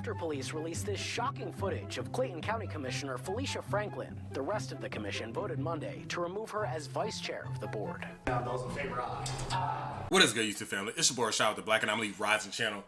after police released this shocking footage of Clayton County Commissioner Felicia Franklin. The rest of the commission voted Monday to remove her as vice chair of the board. Those in favor, aye. What is good, YouTube family? It's your boy, Shout Out the Black Anomaly Rising Channel.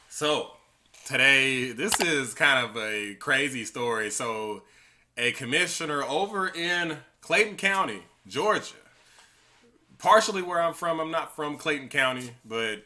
So, today, this is kind of a crazy story. So, a commissioner over in Clayton County, Georgia, partially where I'm from. I'm not from Clayton County, but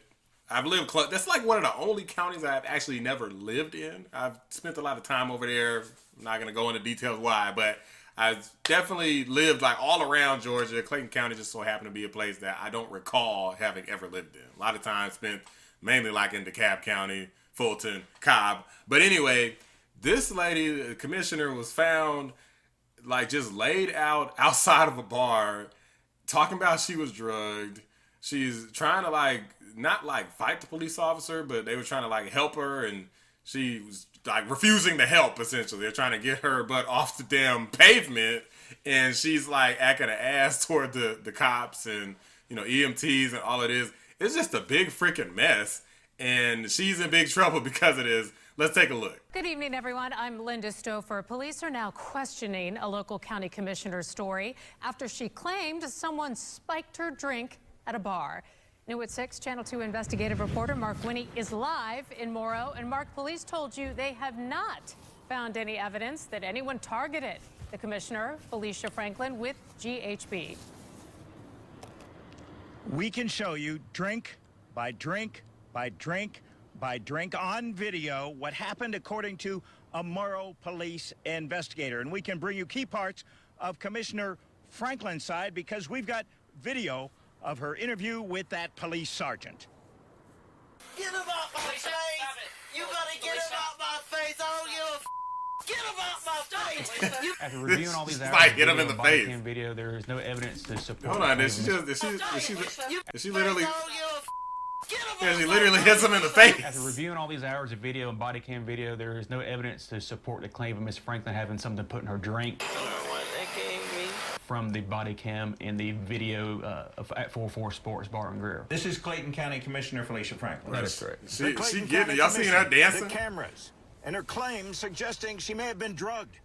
I've lived close. That's like one of the only counties I've actually never lived in. I've spent a lot of time over there. I'm not going to go into details why, but I've definitely lived like all around Georgia. Clayton County just so happened to be a place that I don't recall having ever lived in. A lot of time spent mainly like in DeKalb County, Fulton, Cobb. But anyway, this lady, the commissioner, was found like just laid out outside of a bar talking about she was drugged. She's trying to like, not like fight the police officer, but they were trying to like help her, and she was like refusing to help, essentially. They're trying to get her butt off the damn pavement, and she's like acting an ass toward the cops and, you know, EMTs and all it is. It's just a big freaking mess, and she's in big trouble because of this. Let's take a look. Good evening, everyone. I'm Linda Stouffer. Police are now questioning a local county commissioner's story after she claimed someone spiked her drink at a bar. New at 6, Channel 2 investigative reporter Mark Winnie is live in Morrow. And Mark, police told you they have not found any evidence that anyone targeted the commissioner, Felicia Franklin, with GHB. We can show you drink by drink by drink by drink on video what happened according to a Morrow police investigator. And we can bring you key parts of Commissioner Franklin's side because we've got video of her interview with that police sergeant. Get him out my face! You gotta get him out my face! I don't give a get him out my face! After reviewing all these hours like, hit him in the body face. cam video, there is no evidence to support. Hold on, did she literally? Yeah, she literally hits him in the face. After reviewing all these hours of video and body cam video, there is no evidence to support the claim of Miss Franklin having something put in her drink. From the body cam in the video at 404 Sports Bar and Grill. This is Clayton County Commissioner Felicia Franklin. That is correct. She She getting it. Y'all seen her dancing? The cameras and her claims suggesting she may have been drugged.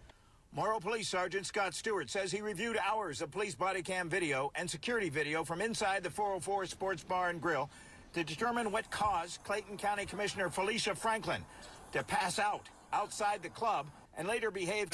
Morrow Police Sergeant Scott Stewart says he reviewed hours of police body cam video and security video from inside the 404 Sports Bar and Grill to determine what caused Clayton County Commissioner Felicia Franklin to pass out outside the club and later behave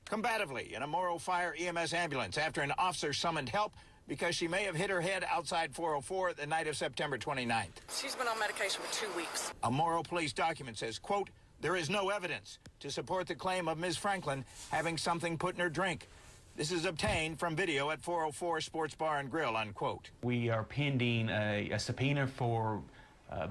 combatively in a Morrow Fire EMS ambulance after an officer summoned help because she may have hit her head outside 404 the night of September 29th. She's been on medication for 2 weeks. A Morrow police document says, quote, there is no evidence to support the claim of Ms. Franklin having something put in her drink. This is obtained from video at 404 Sports Bar and Grill, unquote. We are pending a subpoena for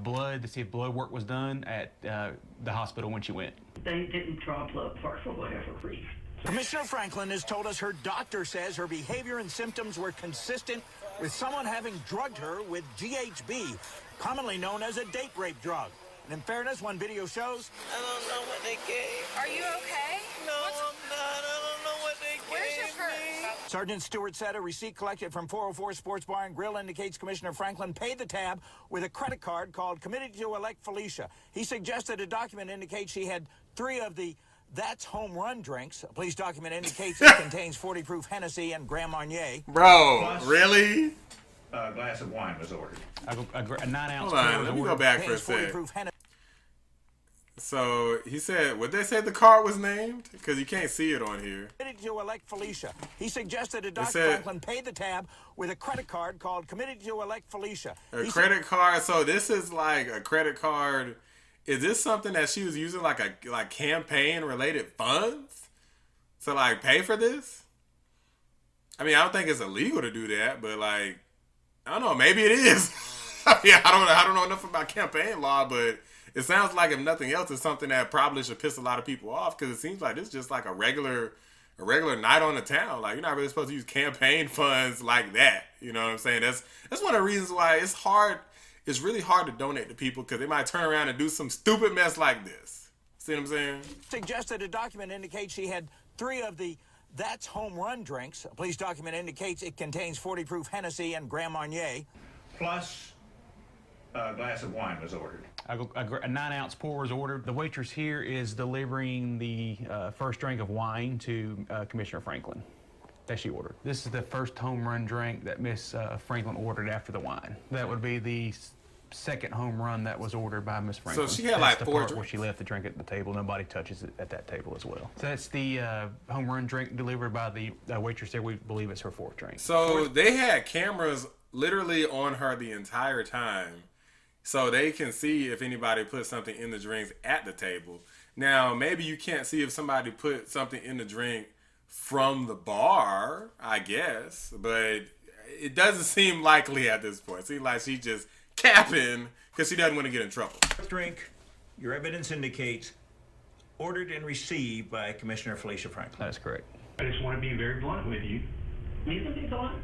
blood to see if blood work was done at the hospital when she went. They didn't draw blood for whatever reason. Commissioner Franklin has told us her doctor says her behavior and symptoms were consistent with someone having drugged her with GHB, commonly known as a date rape drug. And in fairness, one video shows... I don't know what they gave. Are you okay? No, I'm not. I don't know what they gave. Where's your purse? Sergeant Stewart said a receipt collected from 404 Sports Bar and Grill indicates Commissioner Franklin paid the tab with a credit card called Committed to Elect Felicia. He suggested a document indicates she had 3 of the That's Home Run drinks. A police document indicates it contains 40 proof Hennessy and Grand Marnier. Bro, Plus, really? A glass of wine was ordered. A 9-ounce. Hold on, let me go back for a 40 sec. proof Hennessy. So he said, would they say the card was named? Because you can't see it on here. Committed to Elect Felicia. He suggested a Dr. said- Franklin paid the tab with a credit card called Committed to Elect Felicia. A He credit card. So this is like a credit card. Is this something that she was using like campaign related funds to like pay for this? I mean, I don't think it's illegal to do that, but like, I don't know, maybe it is. Yeah, I don't know enough about campaign law, but it sounds like if nothing else, it's something that probably should piss a lot of people off because it seems like it's just like a regular night on the town. Like, you're not really supposed to use campaign funds like that. You know what I'm saying? That's one of the reasons why it's hard. It's really hard to donate to people because they might turn around and do some stupid mess like this. See what I'm saying? Suggested a document indicates she had 3 of the That's Home Run drinks. A police document indicates it contains 40 proof Hennessy and Grand Marnier. Plus glass of wine was ordered? A 9-ounce pour was ordered. The waitress here is delivering the first drink of wine to Commissioner Franklin that she ordered. This is the first home run drink that Miss Franklin ordered after the wine. That would be the second home run that was ordered by Miss Franklin. So she had like 4 drinks. Where she left the drink at the table. Nobody touches it at that table as well. So that's the home run drink delivered by the waitress there. We believe it's her 4th drink. So they had cameras literally on her the entire time, so they can see if anybody put something in the drinks at the table. Now, maybe you can't see if somebody put something in the drink from the bar, I guess, but it doesn't seem likely at this point. It seems like she's just capping because she doesn't want to get in trouble. Drink, your evidence indicates, ordered and received by Commissioner Felicia Franklin. That's correct. I just want to be very blunt with you. You can be blunt.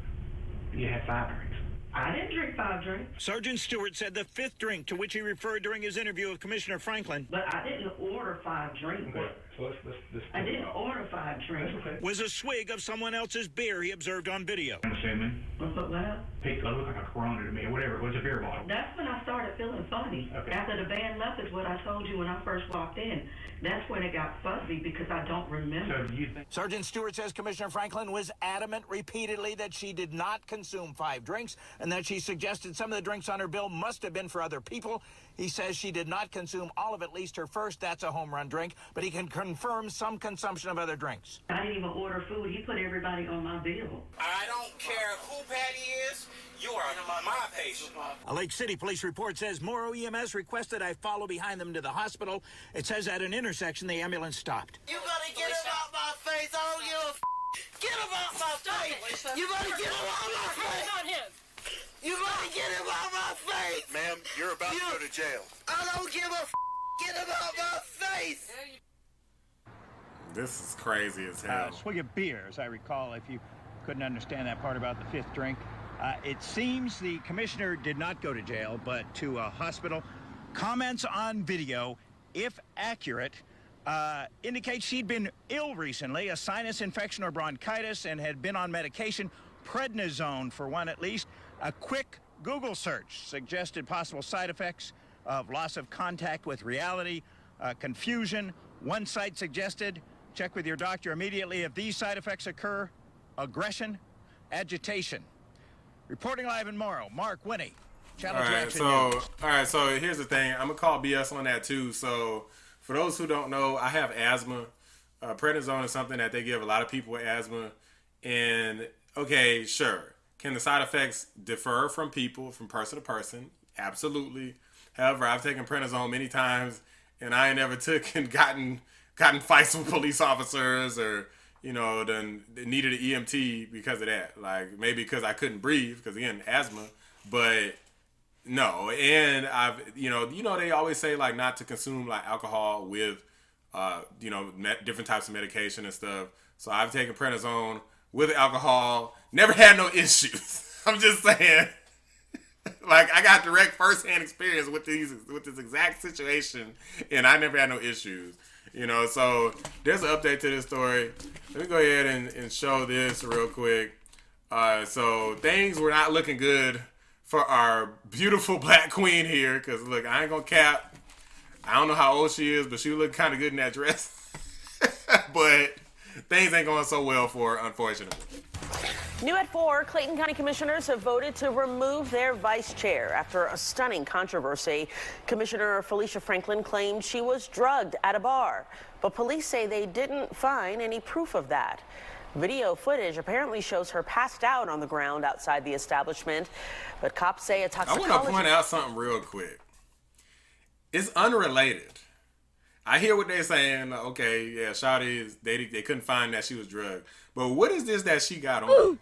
You had 5 drinks. I didn't drink 5 drinks. Sergeant Stewart said the 5th drink to which he referred during his interview with Commissioner Franklin But I didn't order 5 drinks. Okay, so let's I didn't order 5 drinks. That's okay. was a swig of someone else's beer he observed on video. I'm assuming. What's up, loud? It looked like a Corona to me, or whatever. It was a beer bottle. That's when I started feeling funny. Okay. After the band left is what I told you when I first walked in. That's when it got fuzzy because I don't remember. So do you think? Sergeant Stewart says Commissioner Franklin was adamant repeatedly that she did not consume 5 drinks and that she suggested some of the drinks on her bill must have been for other people. He says she did not consume all of at least her first That's a Home Run drink, but he can confirm some consumption of other drinks. I didn't even order food. He put everybody on my bill. I don't care who Patty is. You are my patient. A Lake City police report says Morrow EMS requested I follow behind them to the hospital. It says at an intersection, the ambulance stopped. You gotta get him out my face. I don't give a f. Get him out my face. You gotta get him out my face. Not him. You gotta get him out my face. Ma'am, you're about to go to jail. I don't give a f. Get him out my face. This is crazy as hell. Swig of beer, as I recall, if you couldn't understand that part about the 5th drink. It seems the commissioner did not go to jail, but to a hospital. Comments on video, if accurate, indicate she'd been ill recently, a sinus infection or bronchitis, and had been on medication, prednisone for one at least. A quick Google search suggested possible side effects of loss of contact with reality, confusion. One site suggested, check with your doctor immediately if these side effects occur: aggression, agitation. Reporting live in Morrow, Mark Winnie, Channel 2 Action News. All right, so here's the thing. I'm going to call BS on that too. So for those who don't know, I have asthma. Prednisone is something that they give a lot of people with asthma. And, okay, sure. Can the side effects differ from people, from person to person? Absolutely. However, I've taken prednisone many times, and I ain't never took and gotten fights with police officers or, you know, then needed an EMT because of that. Like, maybe because I couldn't breathe, because, again, asthma. But, no. And I've, you know, they always say, like, not to consume, like, alcohol with, you know, different types of medication and stuff. So I've taken prednisone with alcohol. Never had no issues. I'm just saying. Like, I got direct first-hand experience with this exact situation, and I never had no issues. You know, so there's an update to this story. Let me go ahead and show this real quick. So things were not looking good for our beautiful black queen here. Because, look, I ain't going to cap. I don't know how old she is, but she looked kind of good in that dress. But things ain't going so well for her, unfortunately. New at 4, Clayton County Commissioners have voted to remove their vice chair after a stunning controversy. Commissioner Felicia Franklin claimed she was drugged at a bar, but police say they didn't find any proof of that. Video footage apparently shows her passed out on the ground outside the establishment, but cops say a toxicologist... I want to point out something real quick. It's unrelated. I hear what they're saying. Okay, yeah, Shawty, they couldn't find that she was drugged. But what is this that she got on? Ooh.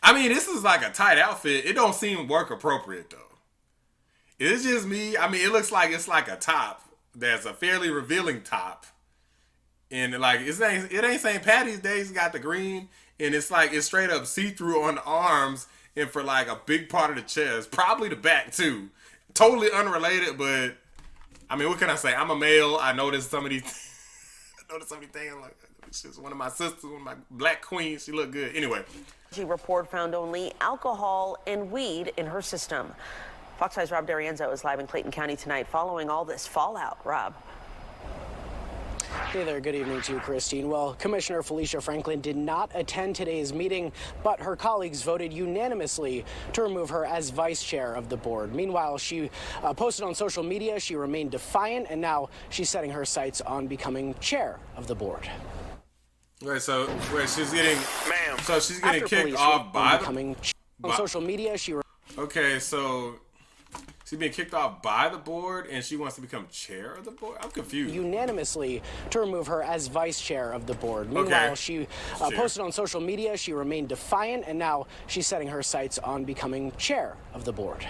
I mean, this is like a tight outfit. It don't seem work appropriate, though. It's just me. I mean, it looks like it's like a top that's a fairly revealing top. And like, it ain't St. Patty's Day. It's got the green. And it's like, it's straight up see-through on the arms and for like a big part of the chest. Probably the back, too. Totally unrelated, but... I mean, what can I say? I'm a male. I noticed some of these things. Like, she's one of my sisters, one of my black queens. She looked good. Anyway. The report found only alcohol and weed in her system. Fox 5's Rob D'Arienzo is live in Clayton County tonight following all this fallout. Rob. Hey there, good evening to you, Christine. Well, Commissioner Felicia Franklin did not attend today's meeting, but her colleagues voted unanimously to remove her as vice chair of the board. Meanwhile, she posted on social media she remained defiant, and now she's setting her sights on becoming chair of the board. Wait, she's getting, ma'am. So she's getting After kicked off by becoming on social media. Okay, so she's being kicked off by the board, and she wants to become chair of the board? I'm confused. Unanimously to remove her as vice chair of the board. Meanwhile, Okay. she posted on social media she remained defiant, and now she's setting her sights on becoming chair of the board.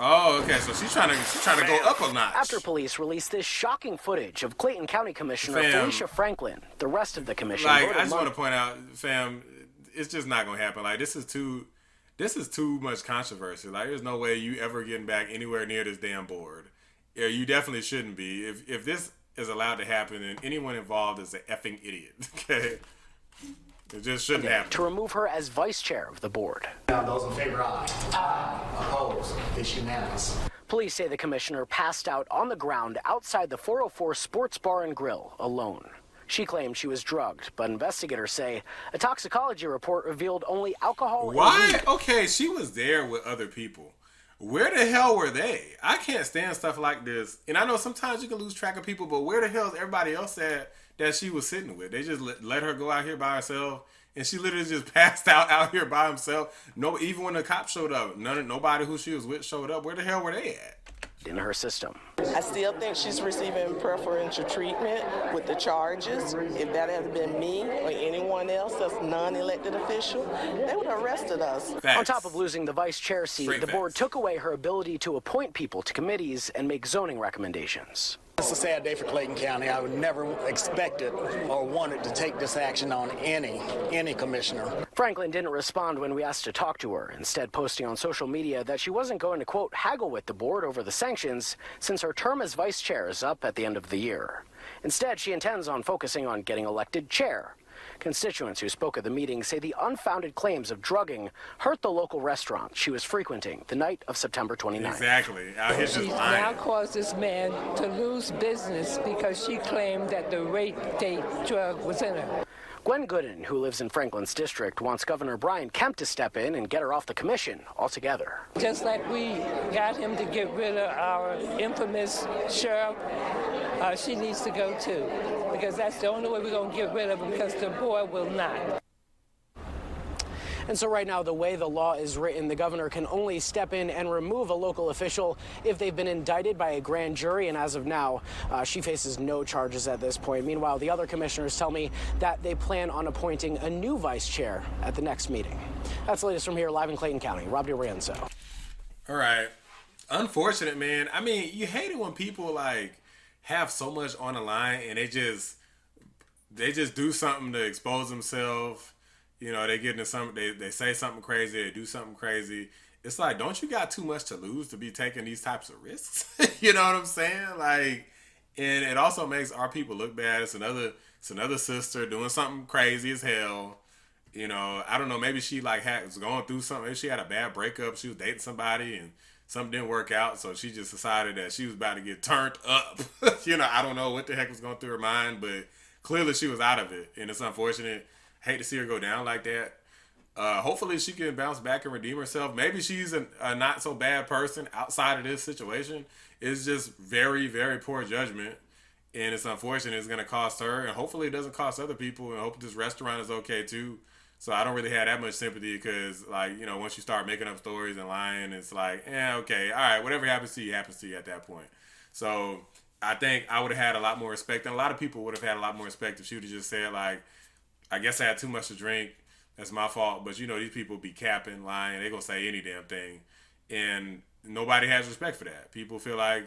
Oh, okay, so she's trying to go up a notch. After police released this shocking footage of Clayton County Commissioner Fam. Felicia Franklin, the rest of the commission Like, voted I just want Monday. to point out, fam, it's just not gonna happen. Like, this is too much controversy. Like, there's no way you ever getting back anywhere near this damn board. Yeah, you definitely shouldn't be. If this is allowed to happen, then anyone involved is an effing idiot. Okay, it just shouldn't happen. To remove her as vice chair of the board. Those in favor, aye. Aye. Opposed? It's unanimous. Police say the commissioner passed out on the ground outside the 404 Sports Bar and Grill alone. She claimed she was drugged, but investigators say a toxicology report revealed only alcohol. Why? And Okay, she was there with other people. Where the hell were they? I can't stand stuff like this. And I know sometimes you can lose track of people, but where the hell is everybody else at that she was sitting with? They just let her go out here by herself, and she literally just passed out here by herself. No, even when the cops showed up, nobody who she was with showed up. Where the hell were they at? in her system. I still think she's receiving preferential treatment with the charges. If that had been me or anyone else that's non-elected official, they would have arrested us. On top of losing the vice chair seat, the board took away her ability to appoint people to committees and make zoning recommendations. It's a sad day for Clayton County. I would never expect it or wanted to take this action on any commissioner. Franklin didn't respond when we asked to talk to her, instead posting on social media that she wasn't going to, quote, haggle with the board over the sanctions since her term as vice chair is up at the end of the year. Instead, she intends on focusing on getting elected chair. Constituents who spoke at the meeting say the unfounded claims of drugging hurt the local restaurant she was frequenting the night of September 29th. Exactly. Out here just She's lying. now caused this man to lose business because she claimed that the rape date drug was in her. Gwen Gooden, who lives in Franklin's district, wants Governor Brian Kemp to step in and get her off the commission altogether. Just like we got him to get rid of our infamous sheriff, she needs to go too, because that's the only way we're going to get rid of him, because the board will not. And so right now, the way the law is written, the governor can only step in and remove a local official if they've been indicted by a grand jury. And as of now, she faces no charges at this point. Meanwhile, the other commissioners tell me that they plan on appointing a new vice chair at the next meeting. That's the latest from here, live in Clayton County. Rob D'Arienzo. All right. Unfortunate, man. I mean, you hate it when people like have so much on the line and they just do something to expose themselves. You know, they get into something, they say something crazy, they do something crazy. It's like, don't you got too much to lose to be taking these types of risks? You know what I'm saying? Like, and it also makes our people look bad. It's another sister doing something crazy as hell. You know, I don't know, maybe she like was going through something. Maybe she had a bad breakup. She was dating somebody and something didn't work out. So she just decided that she was about to get turned up. You know, I don't know what the heck was going through her mind, but clearly she was out of it. And it's unfortunate. Hate to see her go down like that. Hopefully she can bounce back and redeem herself. Maybe she's a not so bad person outside of this situation. It's just very, very poor judgment. And it's unfortunate it's going to cost her. And hopefully it doesn't cost other people. And I hope this restaurant is okay too. So I don't really have that much sympathy because, like, you know, once you start making up stories and lying, it's like, okay, all right, whatever happens to you at that point. So I think I would have had a lot more respect. And a lot of people would have had a lot more respect if she would have just said, like, I guess I had too much to drink. That's my fault. But, you know, these people be capping, lying. They're going to say any damn thing. And nobody has respect for that. People feel like,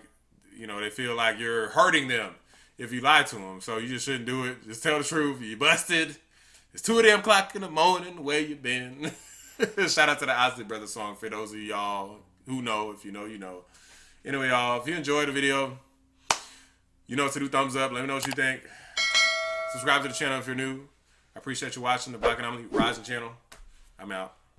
you know, they feel like you're hurting them if you lie to them. So you just shouldn't do it. Just tell the truth. You busted. It's 2 damn o'clock in the morning. Where you been? Shout out to the Osley Brothers song for those of y'all who know. If you know, you know. Anyway, y'all, if you enjoyed the video, you know what to do. Thumbs up. Let me know what you think. Subscribe to the channel if you're new. I appreciate you watching the Black Anomaly Rising channel. I'm out.